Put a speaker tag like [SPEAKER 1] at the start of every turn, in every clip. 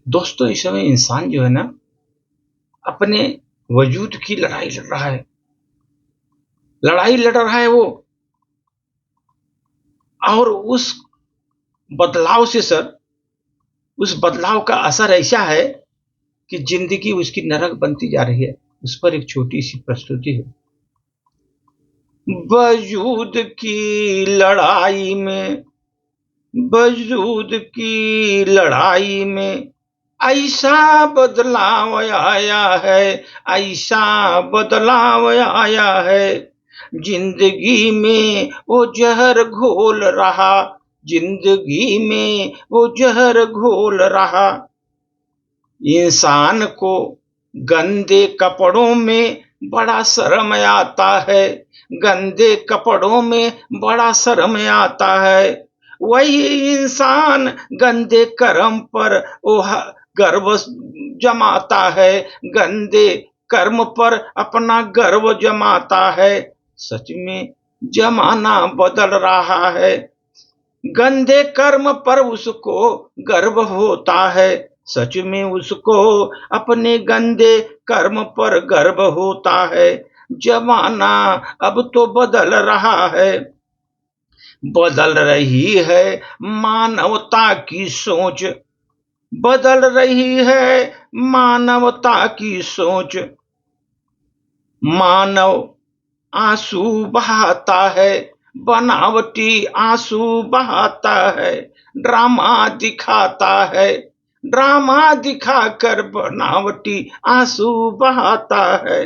[SPEAKER 1] दोस्तों, इस समय इंसान जो है ना, अपने वजूद की लड़ाई लड़ रहा है। लड़ाई लड़ रहा है वो, और उस बदलाव से सर, उस बदलाव का असर ऐसा है कि जिंदगी उसकी नरक बनती जा रही है। उस पर एक छोटी सी प्रस्तुति है। वजूद की लड़ाई में, वजूद की लड़ाई में ऐसा बदलाव आया है, ऐसा बदलाव आया है। जिंदगी में वो जहर घोल रहा, जिंदगी में वो जहर घोल रहा। इंसान को गंदे कपड़ों में बड़ा शर्म आता है, गंदे कपड़ों में बड़ा शर्म आता है। वही इंसान गंदे कर्म पर वह गर्व जमाता है, गंदे कर्म पर अपना गर्व जमाता है। सच में जमाना बदल रहा है, गंदे कर्म पर उसको गर्व होता है। सच में उसको अपने गंदे कर्म पर गर्व होता है। जमाना अब तो बदल रहा है, बदल रही है मानवता की सोच, बदल रही है मानवता की सोच। मानव आंसू बहाता है, बनावटी आंसू बहाता है, ड्रामा दिखाता है, ड्रामा दिखाकर बनावटी आंसू बहाता है।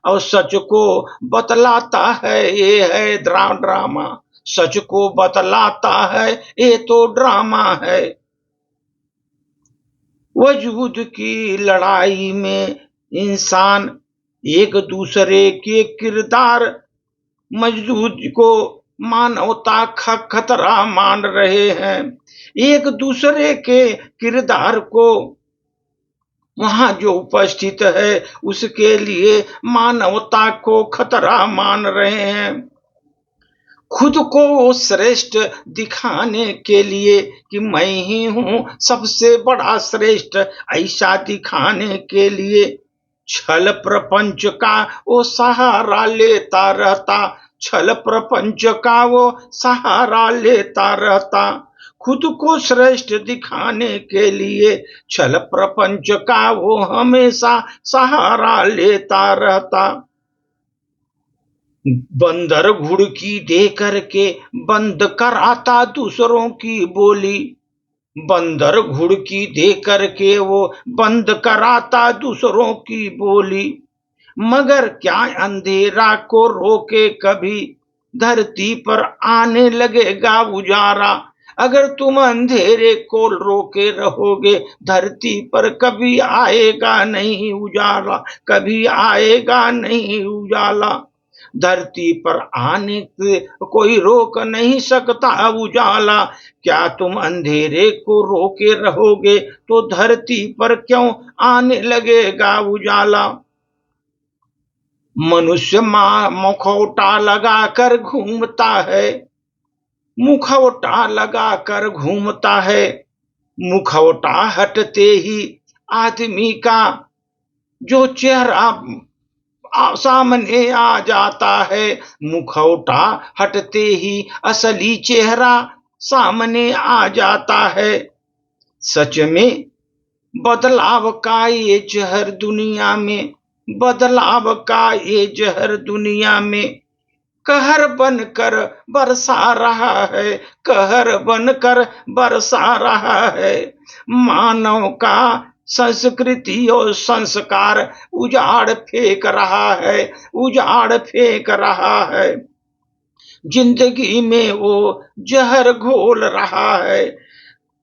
[SPEAKER 1] और सच को बतलाता है, ये है ड्रामा। सच को बतलाता है, ये तो ड्रामा है। वजूद की लड़ाई में इंसान एक दूसरे के किरदार मौजूद को मानवता का खतरा मान रहे हैं। एक दूसरे के किरदार को वहां जो उपस्थित है उसके लिए मानवता को खतरा मान रहे हैं। खुद को श्रेष्ठ दिखाने के लिए कि मैं ही हूं सबसे बड़ा श्रेष्ठ, ऐसा दिखाने के लिए छल प्रपंच का वो सहारा लेता रहता, छल प्रपंच का वो सहारा लेता रहता। खुद को श्रेष्ठ दिखाने के लिए छल प्रपंच का वो हमेशा सहारा लेता रहता। बंदर घुड़की दे करके बंद कराता दूसरों की बोली, बंदर घुड़की दे करके वो बंद कराता दूसरों की बोली। मगर क्या अंधेरा को रोके कभी, धरती पर आने लगेगा उजारा। अगर तुम अंधेरे को रोके रहोगे, धरती पर कभी आएगा नहीं उजाला, कभी आएगा नहीं उजाला। धरती पर आने से कोई रोक नहीं सकता उजाला। क्या तुम अंधेरे को रोके रहोगे तो धरती पर क्यों आने लगेगा उजाला। मनुष्य मुखौटा लगाकर घूमता है, मुखौटा लगाकर घूमता है। मुखौटा हटते ही आदमी का जो चेहरा सामने आ जाता है, मुखौटा हटते ही असली चेहरा सामने आ जाता है। सच में बदलाव का ये जहर दुनिया में, बदलाव का ये जहर दुनिया में कहर बनकर बरसा रहा है, कहर बनकर बरसा रहा है। मानव का संस्कृति और संस्कार उजाड़ फेंक रहा है, उजाड़ फेंक रहा है। जिंदगी में वो जहर घोल रहा है,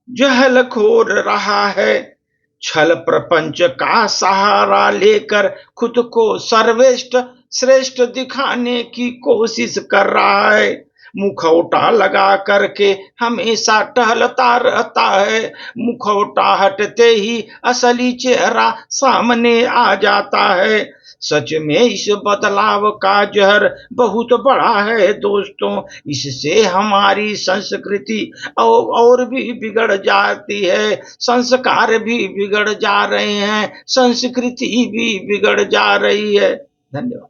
[SPEAKER 1] जहल घोल रहा है। छल प्रपंच का सहारा लेकर खुद को सर्वश्रेष्ठ श्रेष्ठ दिखाने की कोशिश कर रहा है। मुखौटा लगा करके हमेशा टहलता रहता है। मुखौटा हटते ही असली चेहरा सामने आ जाता है। सच में इस बदलाव का जहर बहुत बड़ा है दोस्तों। इससे हमारी संस्कृति और भी बिगड़ जाती है, संस्कार भी बिगड़ जा रहे हैं, संस्कृति भी बिगड़ जा रही है। धन्यवाद।